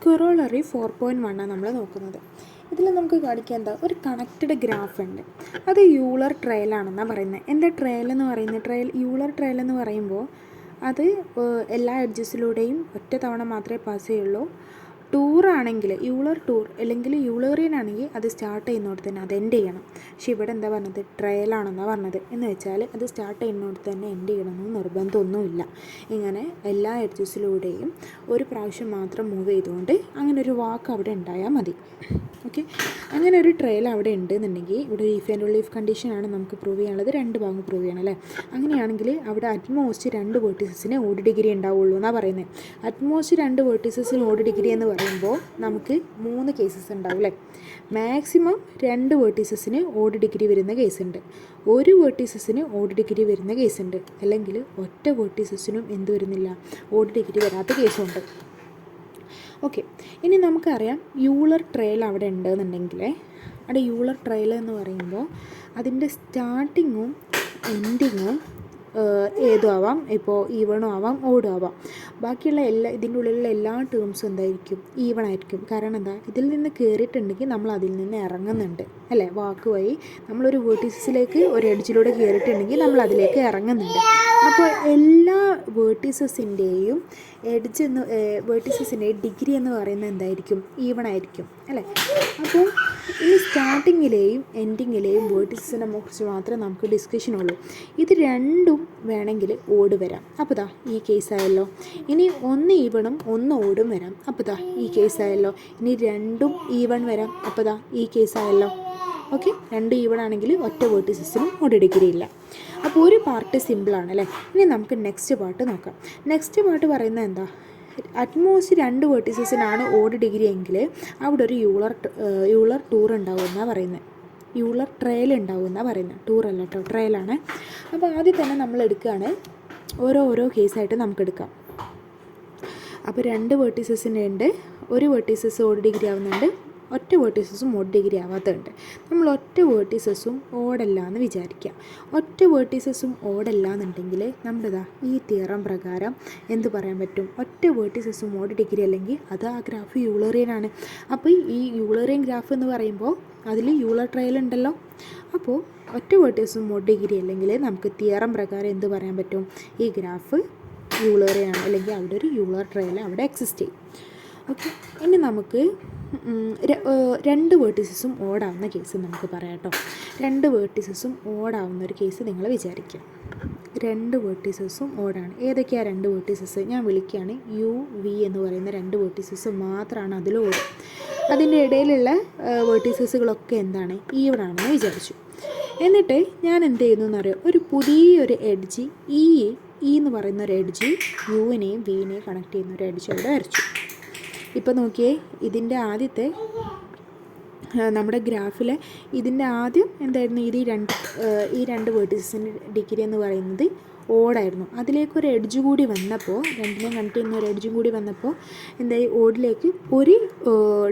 Corollary 4.1 ആണ് നമ്മൾ നോക്കുന്നത്. ഇതിൽ നമുക്ക് കാണിക്കാൻ എന്താ ഒരു കണക്റ്റഡ് ഗ്രാഫ് ഉണ്ട്. അത് യൂളർ ട്രയലാണെന്നാണ് പറയുന്നത്. എന്താ ട്രയൽ എന്ന് പറയുന്നത്? യൂളർ ട്രയൽ എന്ന് പറയുമ്പോൾ അത് എല്ലാ എഡ്ജസിലൂടെയും ഒറ്റ തവണ മാത്രമേ പാസ് ചെയ്യുള്ളൂ. ടൂറാണെങ്കിൽ യൂളർ ടൂർ അല്ലെങ്കിൽ യൂളേറിയൻ ആണെങ്കിൽ അത് സ്റ്റാർട്ട് ചെയ്യുന്നിടത്ത് തന്നെ അത് എൻഡ് ചെയ്യണം. പക്ഷേ ഇവിടെ എന്താ പറഞ്ഞത്? ട്രയലാണെന്നാണ് പറഞ്ഞത്. എന്ന് വെച്ചാൽ അത് സ്റ്റാർട്ട് ചെയ്യുന്നിടത്ത് തന്നെ എൻഡ് ചെയ്യണമെന്ന് നിർബന്ധമൊന്നുമില്ല. ഇങ്ങനെ എല്ലാ എഡ്ജസിലൂടെയും ഒരു പ്രാവശ്യം മാത്രം മൂവ് ചെയ്തുകൊണ്ട് അങ്ങനെ ഒരു വാക്ക് അവിടെ ഉണ്ടായാൽ മതി. ഓക്കെ, അങ്ങനെ ഒരു ട്രയൽ അവിടെ ഉണ്ട് എന്നുണ്ടെങ്കിൽ ഇവിടെ ലീഫ് ആൻഡ് ലീഫ് കണ്ടീഷനാണ് നമുക്ക് പ്രൂവ് ചെയ്യാനുള്ളത്. രണ്ട് ഭാഗം പ്രൂവ് ചെയ്യണം അല്ലേ? അങ്ങനെയാണെങ്കിൽ അവിടെ അറ്റ്മോസ്റ്റ് 2 വേർട്ടീസസിന് ഓഡ് ഡിഗ്രി ഉണ്ടാവുള്ളൂ എന്നാണ് പറയുന്നത്. അറ്റ്മോസ്റ്റ് 2 വേർട്ടീസസിന് ഓഡ് ഡിഗ്രി എന്ന് പറയുമ്പോൾ നമുക്ക് 3 കേസസ് ഉണ്ടാവും അല്ലേ? മാക്സിമം 2 വേർട്ടീസസിന് ഓഡ് ഡിഗ്രി വരുന്ന കേസുണ്ട്, 1 വേർട്ടീസസിന് ഓഡ് ഡിഗ്രി വരുന്ന കേസുണ്ട്, അല്ലെങ്കിൽ ഒറ്റ വേർട്ടീസസിനും എന്ത് വരുന്നില്ല, ഓഡ് ഡിഗ്രി വരാത്ത കേസുണ്ട്. ഓക്കെ, ഇനി നമുക്കറിയാം യൂളർ ട്രയൽ അവിടെ ഉണ്ടെന്നുണ്ടെങ്കിൽ അവിടെ യൂളർ ട്രയൽ എന്ന് പറയുമ്പോൾ അതിൻ്റെ സ്റ്റാർട്ടിങ്ങും എൻഡിങ്ങും ഏതും ആവാം. ഇപ്പോൾ ഈവണും ആവാം ഓടും ആവാം. ബാക്കിയുള്ള ഇതിൻ്റെ ഉള്ളിലുള്ള എല്ലാ ടേംസും എന്തായിരിക്കും? ഈവൺ ആയിരിക്കും. കാരണം എന്താ? ഇതിൽ നിന്ന് കയറിയിട്ടുണ്ടെങ്കിൽ നമ്മൾ അതിൽ നിന്ന് ഇറങ്ങുന്നുണ്ട് അല്ലേ? വാക്ക് വഴി നമ്മളൊരു വേർട്ടീസസിലേക്ക് ഒരു എഡ്ജിലൂടെ കയറിയിട്ടുണ്ടെങ്കിൽ നമ്മൾ അതിലേക്ക് ഇറങ്ങുന്നുണ്ട്. അപ്പോൾ എല്ലാ വേർട്ടീസസിൻ്റെയും വേർട്ടീസസിൻ്റെ ഡിഗ്രി എന്ന് പറയുന്നത് എന്തായിരിക്കും? ഈവൺ ആയിരിക്കും അല്ലേ? അപ്പോൾ ഈ സ്റ്റാർട്ടിങ്ങിലെയും എൻഡിങ്ങിലെയും വേർട്ടീസസിനെ കുറിച്ച് മാത്രമേ നമുക്ക് ഡിസ്കഷനുള്ളൂ. ഇത് രണ്ടും വേണമെങ്കിൽ ഓട് വരാം. അപ്പോൾ ദാ ഈ കേസായല്ലോ. ഇനി 1 ഈവണും 1 ഓടും വരാം. അപ്പോൾ ദാ ഈ കേസായല്ലോ. ഇനി 2 ഈവൺ വരാം. അപ്പോൾ ദാ ഈ കേസായല്ലോ. ഓക്കെ, 2 ഈവൺ ആണെങ്കിൽ ഒറ്റ വേർട്ടീസസിനും ഓട് ഡിഗ്രി ഇല്ല. അപ്പോൾ ഒരു പാർട്ട് സിമ്പിളാണ് അല്ലേ? ഇനി നമുക്ക് നെക്സ്റ്റ് പാർട്ട് നോക്കാം. നെക്സ്റ്റ് പാർട്ട് പറയുന്നത് എന്താ? അറ്റ്മോസ്റ്റ് 2 വേർട്ടീസസിനാണ് ഓഡ് ഡിഗ്രി എങ്കിൽ അവിടെ ഒരു യൂളർ ടൂർ ഉണ്ടാവുമെന്നാണ് പറയുന്നത്. യൂളർ ട്രയൽ ഉണ്ടാവുമെന്നാണ് പറയുന്നത്. ടൂറല്ല കേട്ടോ, ട്രയലാണ്. അപ്പോൾ ആദ്യം തന്നെ നമ്മൾ എടുക്കുകയാണ്, ഓരോ കേസായിട്ട് നമുക്ക് എടുക്കാം. അപ്പോൾ 2 വേർട്ടീസസിൻ്റെ ഉണ്ട്, ഒരു വേർട്ടീസസ് ഓഡ് ഡിഗ്രി ആവുന്നുണ്ട്, ഒറ്റ വേർട്ടീസസും ഓഡ് ഡിഗ്രി ആവാത്തതുണ്ട്. നമ്മൾ ഒറ്റ വേർട്ടീസസും ഓടല്ല എന്ന് വിചാരിക്കുക. ഒറ്റ വേർട്ടീസസും ഓടല്ല എന്നുണ്ടെങ്കിൽ നമ്മുടേതാ ഈ തിയറം പ്രകാരം എന്ത് പറയാൻ പറ്റും? ഒറ്റ വേർട്ടീസസും ഓഡ് ഡിഗ്രി അല്ലെങ്കിൽ അത് ആ ഗ്രാഫ് യൂളേറിയൻ ആണ്. അപ്പോൾ ഈ യൂളേറിയൻ ഗ്രാഫ് എന്ന് പറയുമ്പോൾ അതിൽ യൂളർ ട്രയൽ ഉണ്ടല്ലോ. അപ്പോൾ ഒറ്റ വേർട്ടീസസും ഓഡ് ഡിഗ്രി അല്ലെങ്കിൽ നമുക്ക് തിയറം പ്രകാരം എന്ത് പറയാൻ പറ്റും? ഈ ഗ്രാഫ് യൂളേറിയൻ ആണ്, അല്ലെങ്കിൽ അവിടെ ഒരു യൂളർ ട്രയൽ അവിടെ എക്സിസ്റ്റ് ചെയ്യും. ഓക്കെ, ഇനി നമുക്ക് 2 വേർട്ടീസസും ഓടാവുന്ന കേസ് നമുക്ക് പറയാം കേട്ടോ. 2 വേർട്ടീസസും ഓടാവുന്ന ഒരു കേസ് നിങ്ങൾ വിചാരിക്കുക. 2 വേർട്ടീസസും ഓടാണ്. ഏതൊക്കെയാണ് 2 വേർട്ടീസസ്? ഞാൻ വിളിക്കുകയാണ് UV എന്ന് പറയുന്ന 2 വേർട്ടീസസ് മാത്രമാണ് അതിൽ ഓടും. അതിൻ്റെ ഇടയിലുള്ള വേർട്ടീസസുകളൊക്കെ എന്താണ്? ഈവൺ ആണെന്ന് വിചാരിച്ചു. എന്നിട്ട് ഞാൻ എന്ത് ചെയ്യുന്നു എന്നറിയാം? ഒരു പുതിയൊരു എഡ്ജ് ഈ എന്ന് പറയുന്ന ഒരു എഡ്ജ് യുവിനെയും വിനെയും കണക്ട് ചെയ്യുന്ന ഒരു എഡ്ജ് അവിടെ വരച്ചു. ഇപ്പോൾ നോക്കിയേ, ഇതിൻ്റെ ആദ്യത്തെ നമ്മുടെ ഗ്രാഫിൽ ഇതിൻ്റെ ആദ്യം എന്തായിരുന്നു? ഈ രണ്ട് വേർട്ടീസസിൻ്റെ ഡിഗ്രി എന്ന് പറയുന്നത് ഓടായിരുന്നു. അതിലേക്കൊരു എഡ്ജ് കൂടി വന്നപ്പോൾ, രണ്ടിനെയും കണക്ട് ചെയ്യുന്ന ഒരു എഡ്ജും കൂടി വന്നപ്പോൾ എന്തായി? ഓടിലേക്ക് ഒരു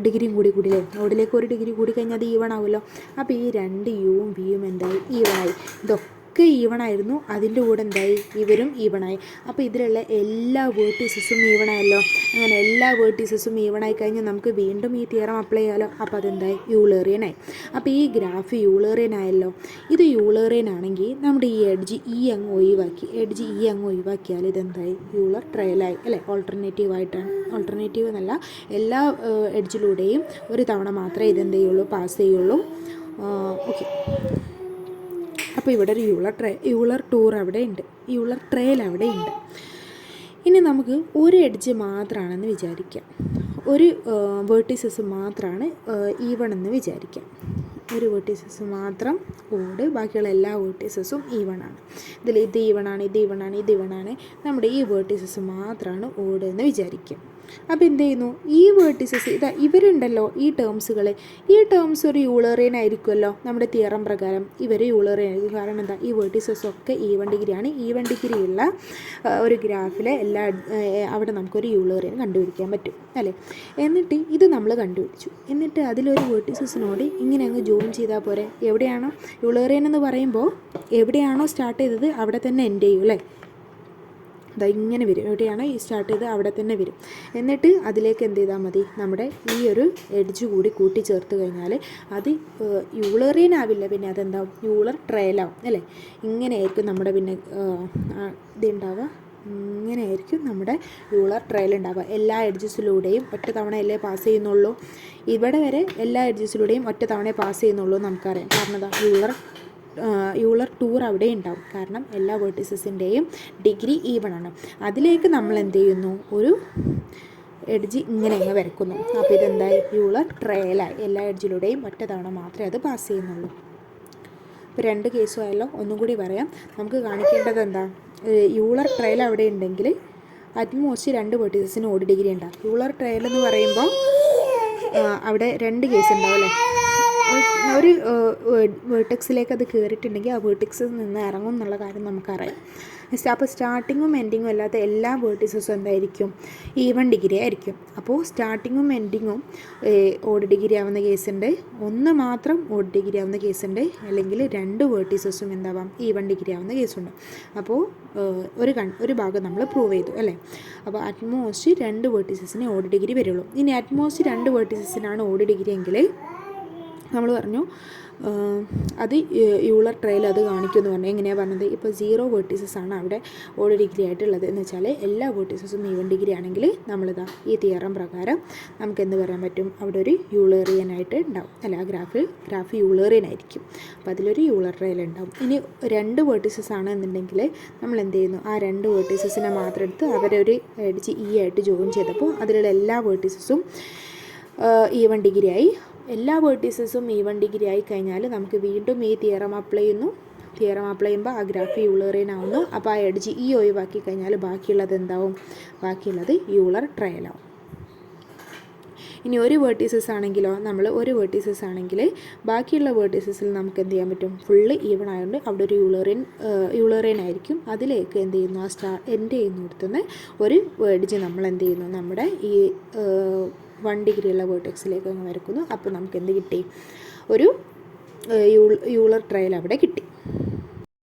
ഡിഗ്രിയും കൂടിയില്ലേ? ഓടിലേക്ക് ഒരു ഡിഗ്രി കൂടി കഴിഞ്ഞാൽ അത് ഈവൺ ആവുമല്ലോ. അപ്പോൾ ഈ 2 യുവും വിയും എന്തായി? ഈവണായി. ഇതൊക്കെ ഈവണായിരുന്നു. അതിൻ്റെ കൂടെ എന്തായി? ഇവരും ഈവണായി. അപ്പോൾ ഇതിലുള്ള എല്ലാ വേർട്ടീസസും ഈവണായല്ലോ. അങ്ങനെ എല്ലാ വേർട്ടീസസും ഈവണായി കഴിഞ്ഞാൽ നമുക്ക് വീണ്ടും ഈ തിയറം അപ്ലൈ ചെയ്യാമല്ലോ. അപ്പോൾ അതെന്തായി? യൂളേറിയനായി. അപ്പോൾ ഈ ഗ്രാഫ് യൂളേറിയൻ ആയല്ലോ. ഇത് യൂളേറിയൻ ആണെങ്കിൽ നമ്മുടെ ഈ എഡ്ജ് അങ്ങ് ഒഴിവാക്കിയാൽ ഇതെന്തായി? യൂളർ ട്രയലായി അല്ലേ? ഓൾട്ടർനേറ്റീവ് എന്നല്ല, എല്ലാ എഡ്ജിലൂടെയും ഒരു തവണ മാത്രമേ ഇതെന്ത് ചെയ്യുള്ളൂ? പാസ് ചെയ്യുള്ളൂ. ഓക്കെ, അപ്പോൾ ഇവിടെ ഒരു യൂളർ ടൂർ അവിടെ ഉണ്ട്, യൂളർ ട്രയൽ അവിടെ ഉണ്ട്. ഇനി നമുക്ക് ഒരു എഡ്ജ് മാത്രമാണെന്ന് വിചാരിക്കാം, ഒരു വേർട്ടീസസ് മാത്രമാണ് ഈവൺ എന്ന് വിചാരിക്കാം. ഒരു വേർട്ടീസസ് മാത്രം ഓട്, ബാക്കിയുള്ള എല്ലാ വേർട്ടീസസും ഈവൺ ആണ്. ഇത് ഈവൺ ആണ്. നമ്മുടെ ഈ വേർട്ടീസസ് മാത്രമാണ് ഓട് എന്ന് വിചാരിക്കാം. അപ്പോൾ എന്ത് ചെയ്യുന്നു? ഈ വേർട്ടീസസ് ഇവരുണ്ടല്ലോ, ഈ ടേംസ് ഒരു യൂളേറിയൻ ആയിരിക്കുമല്ലോ. നമ്മുടെ തിയറം പ്രകാരം ഇവർ യൂളേറിയൻ ആയിരിക്കും. കാരണം എന്താ? ഈ വേർട്ടീസസ് ഒക്കെ ഈവൺ ഡിഗ്രിയാണ്. ഈവൺ ഡിഗ്രിയുള്ള ഒരു ഗ്രാഫിലെ അവിടെ നമുക്കൊരു യൂളേറിയൻ കണ്ടുപിടിക്കാൻ പറ്റും അല്ലേ? എന്നിട്ട് ഇത് നമ്മൾ കണ്ടുപിടിച്ചു. എന്നിട്ട് അതിലൊരു വേർട്ടീസസിനോട് ഇങ്ങനെ അങ്ങ് ജോയിൻ ചെയ്താൽ പോരെ? എവിടെയാണോ യൂളേറിയൻ എന്ന് പറയുമ്പോൾ എവിടെയാണോ സ്റ്റാർട്ട് ചെയ്തത് അവിടെ തന്നെ എൻഡ് ചെയ്യും അല്ലേ? ഇതാ ഇങ്ങനെ വരും. എവിടെയാണ് ഈ സ്റ്റാർട്ട് ചെയ്ത് അവിടെ തന്നെ വരും. എന്നിട്ട് അതിലേക്ക് എന്ത് ചെയ്താൽ മതി, നമ്മുടെ ഈ ഒരു എഡ്ജ് കൂടി കൂട്ടി ചേർത്ത് കഴിഞ്ഞാൽ അത് യൂളറിയൻ ആവില്ല, പിന്നെ അതെന്താവും, യൂളർ ട്രയലാവും അല്ലേ. ഇങ്ങനെയായിരിക്കും നമ്മുടെ പിന്നെ ഇതുണ്ടാവുക, ഇങ്ങനെയായിരിക്കും നമ്മുടെ യൂളർ ട്രയൽ ഉണ്ടാവുക. എല്ലാ എഡ്ജസിലൂടെയും ഒറ്റ തവണയല്ലേ പാസ് ചെയ്യുന്നുള്ളൂ. ഇവിടെ വരെ എല്ലാ എഡ്ജസിലൂടെയും ഒറ്റ തവണ പാസ് ചെയ്യുന്നുള്ളൂ നമുക്കറിയാം. കാരണം എന്താ, യൂളർ ടൂർ അവിടെ ഉണ്ടാവും. കാരണം എല്ലാ വേർട്ടീസസിൻ്റെയും ഡിഗ്രി ഈവൺ ആണ്. അതിലേക്ക് നമ്മൾ എന്ത് ചെയ്യുന്നു, ഒരു എഡ്ജ് ഇങ്ങനെ വരയ്ക്കുന്നു. അപ്പോൾ ഇതെന്തായി, യൂളർ ട്രയലായി. എല്ലാ എഡ്ജിലൂടെയും ഒറ്റ തവണ മാത്രമേ അത് പാസ് ചെയ്യുന്നുള്ളൂ. ഇപ്പോൾ 2 കേസും ആയല്ലോ. ഒന്നും കൂടി പറയാം. നമുക്ക് കാണിക്കേണ്ടത് എന്താ, യൂളർ ട്രയൽ അവിടെ ഉണ്ടെങ്കിൽ അറ്റ്മോസ്റ്റ് 2 വേർട്ടീസസിന് ഓഡ് ഡിഗ്രി ഉണ്ടാവും. യൂളർ ട്രയൽ എന്ന് പറയുമ്പോൾ അവിടെ 2 കേസ് ഉണ്ടാവും അല്ലേ. ഒരു വേർട്ടെക്സിലേക്ക് അത് കയറിയിട്ടുണ്ടെങ്കിൽ ആ വേർട്ടെക്സിൽ നിന്ന് ഇറങ്ങും എന്നുള്ള കാര്യം നമുക്കറിയാം. അപ്പോൾ സ്റ്റാർട്ടിങ്ങും എൻഡിങ്ങും അല്ലാത്ത എല്ലാ വേർട്ടീസസും എന്തായിരിക്കും, ഈവൺ ഡിഗ്രി ആയിരിക്കും. അപ്പോൾ സ്റ്റാർട്ടിങ്ങും എൻഡിങ്ങും ഓഡ് ഡിഗ്രി ആവുന്ന കേസുണ്ട്, ഒന്ന് മാത്രം ഓഡ് ഡിഗ്രി ആവുന്ന കേസുണ്ട്, അല്ലെങ്കിൽ 2 വേർട്ടീസസും എന്താവാം, ഈവൺ ഡിഗ്രി ആവുന്ന കേസുണ്ട്. അപ്പോൾ ഒരു ഭാഗം നമ്മൾ പ്രൂവ് ചെയ്തു അല്ലേ. അപ്പോൾ അറ്റ്മോസ്റ്റ് 2 വേർട്ടീസസിന് ഓഡ് ഡിഗ്രി വരുള്ളൂ. ഇനി അറ്റ്മോസ്റ്റ് 2 വേർട്ടീസസിനാണ് ഓഡ് ഡിഗ്രി എങ്കിൽ നമ്മൾ പറഞ്ഞു അത് യൂളർ ട്രയൽ അത് കാണിക്കുമെന്ന് പറഞ്ഞു. എങ്ങനെയാണ് പറഞ്ഞത്, ഇപ്പോൾ 0 വേർട്ടീസസ് ആണ് അവിടെ ഓഡ് ഡിഗ്രി ആയിട്ടുള്ളത് എന്ന് വെച്ചാൽ എല്ലാ വേർട്ടീസസും ഈവൺ ഡിഗ്രി ആണെങ്കിൽ നമ്മളിതാ ഈ തിയറം പ്രകാരം നമുക്ക് എന്ത് പറയാൻ പറ്റും, അവിടെ ഒരു യൂളേറിയൻ ആയിട്ട് ഉണ്ടാവും അല്ല. ഗ്രാഫ് യൂളേറിയൻ ആയിരിക്കും. അപ്പോൾ അതിലൊരു യൂളർ ട്രയൽ ഉണ്ടാവും. ഇനി 2 വേർട്ടീസസ് ആണ് എന്നുണ്ടെങ്കിൽ നമ്മൾ എന്ത് ചെയ്യുന്നു, ആ 2 വേർട്ടീസസിനെ മാത്രം എടുത്ത് അവരൊരു എഡ്ജ് ആയിട്ട് ജോയിൻ ചെയ്തപ്പോൾ അതിലുള്ള എല്ലാ വേർട്ടീസസും ഈവൺ ഡിഗ്രി ആയി. എല്ലാ വേർട്ടീസസും ഈവൺ ഡിഗ്രി ആയി കഴിഞ്ഞാൽ നമുക്ക് വീണ്ടും ഈ തിയറം അപ്ലൈ ചെയ്യുന്നു. തിയറം അപ്ലൈ ചെയ്യുമ്പോൾ ആ ഗ്രാഫ് യൂളറിയൻ ആവുന്നു. അപ്പോൾ ആ എഡ്ജ് ഒഴിവാക്കി കഴിഞ്ഞാൽ ബാക്കിയുള്ളത് എന്താവും, ബാക്കിയുള്ളത് യൂളർ ട്രയലാവും. ഇനി ഒരു വേർട്ടീസസ് ആണെങ്കിലോ, നമ്മൾ ഒരു വേർട്ടീസസ് ആണെങ്കിൽ ബാക്കിയുള്ള വേർട്ടീസസിൽ നമുക്ക് എന്ത് ചെയ്യാൻ പറ്റും, ഫുള്ള് ഈവൺ ആയതുകൊണ്ട് അവിടെ ഒരു യൂളറിയൻ ആയിരിക്കും. അതിലേക്ക് എന്ത് ചെയ്യുന്നു, ആ എൻഡ് ചെയ്യുന്നിടത്തുനിന്ന് ഒരു എഡ്ജ് നമ്മൾ എന്ത് ചെയ്യുന്നു, നമ്മുടെ ഈ 1 ഡിഗ്രി ഉള്ള വേർട്ടെക്സിലേക്ക് അങ്ങ് വരക്കുന്നു. അപ്പോൾ നമുക്ക് എന്ത് കിട്ടി, ഒരു യൂളർ ട്രയൽ അവിടെ കിട്ടി.